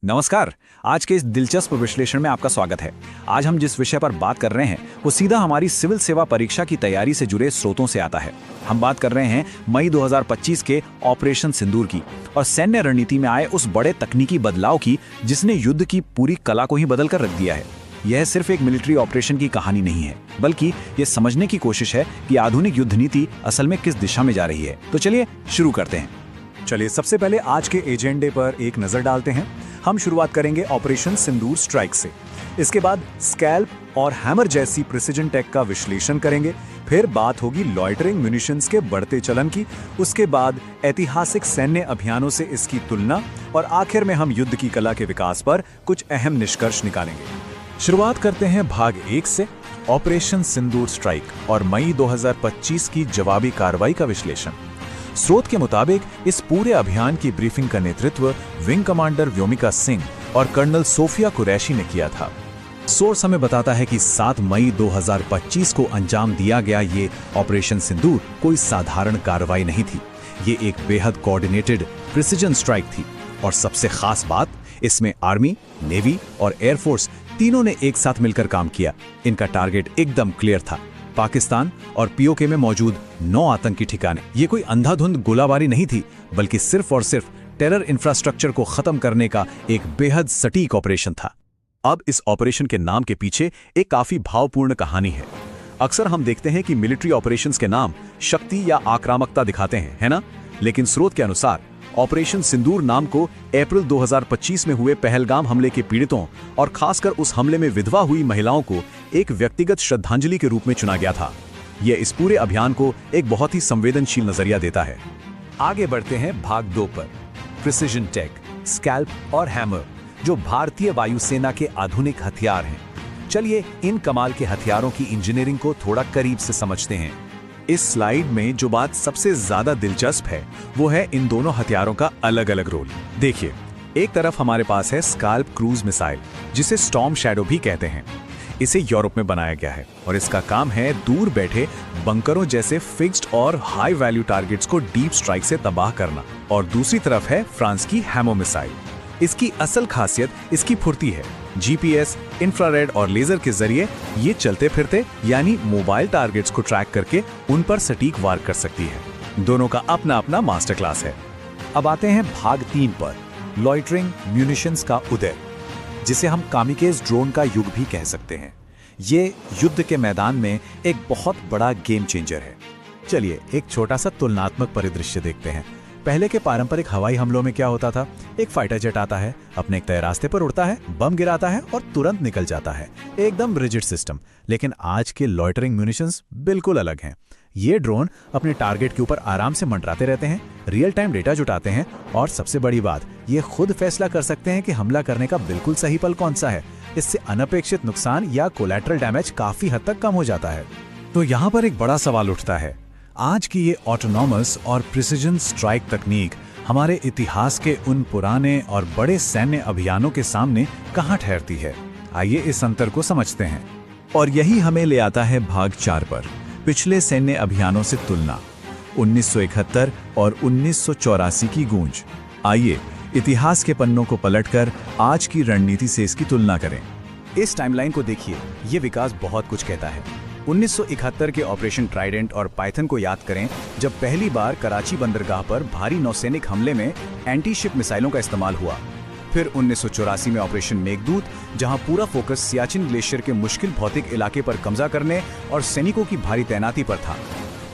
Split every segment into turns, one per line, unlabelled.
नमस्कार। आज के इस दिलचस्प विश्लेषण में आपका स्वागत है। आज हम जिस विषय पर बात कर रहे हैं वो सीधा हमारी सिविल सेवा परीक्षा की तैयारी से जुड़े स्रोतों से आता है। हम बात कर रहे हैं मई 2025 के ऑपरेशन सिंदूर की और सैन्य रणनीति में आए उस बड़े तकनीकी बदलाव की जिसने युद्ध की पूरी कला को ही बदल कर रख दिया है। यह सिर्फ एक मिलिट्री ऑपरेशन की कहानी नहीं है, बल्कि ये समझने की कोशिश है कि आधुनिक युद्ध नीति असल में किस दिशा में जा रही है। तो चलिए शुरू करते हैं।
चलिए सबसे पहले आज के एजेंडे पर एक नजर डालते हैं। हम शुरुआत करेंगे ऑपरेशन सिंदूर स्ट्राइक से। इसके बाद स्कैल्प और हैमर जैसी प्रिसिजन टेक का विश्लेषण करेंगे। फिर बात होगी लॉइटरिंग म्यूनिशंस के बढ़ते चलन की। उसके बाद ऐतिहासिक सैन्य अभियानों से इसकी तुलना और आखिर में हम युद्ध की कला के विकास पर कुछ अहम निष्कर्ष निकालेंगे। शुरुआत करते हैं भाग 1 से, ऑपरेशन सिंदूर स्ट्राइक और मई 2025 की जवाबी कार्रवाई का विश्लेषण। स्रोत के मुताबिक इस पूरे अभियान की ब्रीफिंग का नेतृत्व विंग कमांडर व्योमिका सिंह और कर्नल सोफिया कुरैशी ने किया था। सोर्स हमें बताता है कि 7 मई 2025 को अंजाम दिया गया ये ऑपरेशन सिंदूर कोई साधारण कार्रवाई नहीं थी। ये एक बेहद कोऑर्डिनेटेड प्रिसिजन स्ट्राइक थी और सबसे खास बात, इसमें आर्मी, नेवी और एयरफोर्स तीनों ने एक साथ मिलकर काम किया। इनका टारगेट एकदम क्लियर था, पाकिस्तान और पीओके में मौजूद 9 आतंकी ठिकाने। ये कोई अंधाधुंध गोलाबारी नहीं थी, बल्कि सिर्फ और सिर्फ टेरर इंफ्रास्ट्रक्चर को खत्म करने का एक बेहद सटीक ऑपरेशन था। अब इस ऑपरेशन के नाम के पीछे एक काफी भावपूर्ण कहानी है। अक्सर हम देखते हैं कि मिलिट्री ऑपरेशंस के नाम शक्ति या आक्रामकता दिखाते हैं, है ना? लेकिन स्रोत के अनुसार ऑपरेशन सिंदूर नाम को अप्रैल 2025 में हुए पहलगाम हमले के पीड़ितों और खासकर उस हमले में विधवा हुई महिलाओं को एक व्यक्तिगत श्रद्धांजलि के रूप में चुना गया था। यह इस पूरे अभियान को एक बहुत ही संवेदनशील नजरिया देता है। आगे बढ़ते हैं भाग 2 पर, प्रिसिजन टेक, स्कैल्प और हैमर, जो भारतीय वायुसेना के आधुनिक हथियार हैं। चलिए इन कमाल के हथियारों की इंजीनियरिंग को थोड़ा करीब से समझते हैं। इस स्लाइड में जो बात सबसे ज्यादा दिलचस्प है वो है इन दोनों हथियारों का अलग अलग रोल। देखिए, एक तरफ हमारे पास है स्काल्प क्रूज मिसाइल, जिसे स्टॉर्म शैडो भी कहते हैं। इसे यूरोप में बनाया गया है और इसका काम है दूर बैठे बंकरों जैसे फिक्स्ड और हाई वैल्यू टारगेट्स को डीप स्ट्राइक से तबाह करना। और दूसरी तरफ है फ्रांस की हैमो मिसाइल। इसकी असल खासियत इसकी फुर्ती है। जीपीएस, इंफ्रारेड और लेजर के जरिए ये चलते फिरते यानी मोबाइल टारगेट्स को ट्रैक करके उन पर सटीक वार कर सकती है। दोनों का अपना अपना मास्टर क्लास है। अब आते हैं भाग 3 पर, लॉइटरिंग म्यूनिशंस का उदय, जिसे हम कामिकेज ड्रोन का युग भी कह सकते हैं। ये युद्ध के मैदान में एक बहुत बड़ा गेम चेंजर है। चलिए एक छोटा सा तुलनात्मक परिदृश्य देखते हैं। पहले के पारंपरिक हवाई हमलों में क्या होता था? एक फाइटर जेट आता है, अपने एक तय रास्ते पर उड़ता है, बम गिराता है और तुरंत निकल जाता है। एकदम रिजिड सिस्टम। लेकिन आज के लॉइटरिंग म्यूनिशंस बिल्कुल अलग हैं। ये ड्रोन अपने टारगेट के ऊपर आराम से मंडराते रहते हैं, रियल टाइम डेटा जुटाते हैं और सबसे बड़ी बात, ये खुद फैसला कर सकते हैं कि हमला करने का बिल्कुल सही पल कौन सा है। इससे अनपेक्षित नुकसान या कोलैटरल डैमेज काफी हद तक कम हो जाता है। तो यहाँ पर एक बड़ा सवाल उठता है, आज की ये ऑटोनॉमस और प्रिसिजन स्ट्राइक तकनीक हमारे इतिहास के उन पुराने और बड़े सैन्य अभियानों के सामने कहाँ ठहरती है? आइए इस अंतर को समझते हैं। और यही हमें ले आता है भाग 4 पर, पिछले सैन्य अभियानों से तुलना, 1971 और 1984 की गूंज। आइए इतिहास के पन्नों को पलटकर आज की रणनीति से इसकी तुलना करें। इस टाइमलाइन को देखिए, ये विकास बहुत कुछ कहता है। 1971 के ऑपरेशन ट्राइडेंट और पाइथन को याद करें, जब पहली बार कराची बंदरगाह पर भारी नौसैनिक हमले में एंटी शिप मिसाइलों का इस्तेमाल हुआ। फिर 1984 में ऑपरेशन मेघदूत, जहां पूरा फोकस सियाचिन ग्लेशियर के मुश्किल भौतिक इलाके पर कब्जा करने और सैनिकों की भारी तैनाती पर था।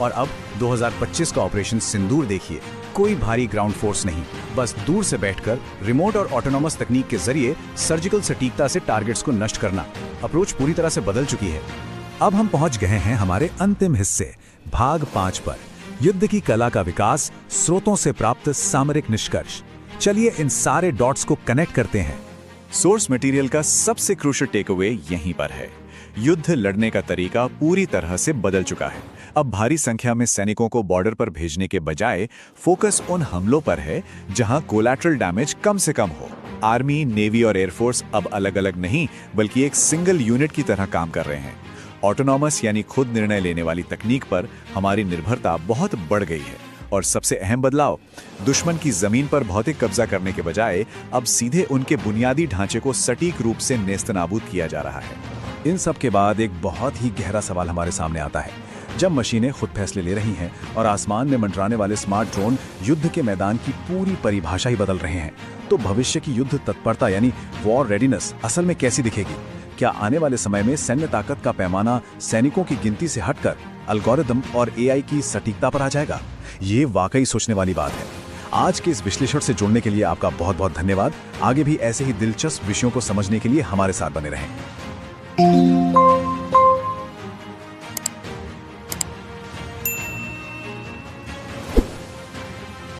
और अब 2025 का ऑपरेशन सिंदूर देखिए, कोई भारी ग्राउंड फोर्स नहीं, बस दूर से बैठकर रिमोट और ऑटोनॉमस तकनीक के जरिए सर्जिकल सटीकता से टारगेट्स को नष्ट करना। अप्रोच पूरी तरह से बदल चुकी है। अब हम पहुंच गए हैं हमारे अंतिम हिस्से, भाग 5 पर, युद्ध की कला का विकास, स्रोतों से प्राप्त सामरिक निष्कर्ष। चलिए इन सारे डॉट्स को कनेक्ट करते हैं। सोर्स मटेरियल का सबसे क्रूशियल टेकअवे यहीं पर है। युद्ध लड़ने का तरीका पूरी तरह से बदल चुका है। अब भारी संख्या में सैनिकों को बॉर्डर पर भेजने के बजाय फोकस उन हमलों पर है जहां कोलैटरल डैमेज कम से कम हो। आर्मी, नेवी और एयरफोर्स अब अलग अलग नहीं, बल्कि एक सिंगल यूनिट की तरह काम कर रहे हैं। ऑटोनॉमस यानी खुद निर्णय लेने वाली तकनीक पर हमारी निर्भरता बहुत बढ़ गई है और सबसे अहम बदलाव, दुश्मन की जमीन पर भौतिक कब्जा करने के बजाय अब सीधे उनके बुनियादी ढांचे को सटीक रूप से नेस्तनाबूद किया जा रहा है। इन सब के बाद एक बहुत ही गहरा सवाल हमारे सामने आता है। जब मशीनें खुद फैसले ले रही हैं और आसमान में मंडराने वाले स्मार्ट ड्रोन युद्ध के मैदान की पूरी परिभाषा ही बदल रहे हैं, तो भविष्य की युद्ध तत्परता यानी वॉर रेडीनेस असल में कैसी दिखेगी? क्या आने वाले समय में सैन्य ताकत का पैमाना सैनिकों की गिनती से हटकर एल्गोरिदम और एआई की सटीकता पर आ जाएगा? ये वाकई सोचने वाली बात है। आज के इस विश्लेषण से जुड़ने के लिए आपका बहुत बहुत धन्यवाद। आगे भी ऐसे ही दिलचस्प विषयों को समझने के लिए हमारे साथ बने रहें।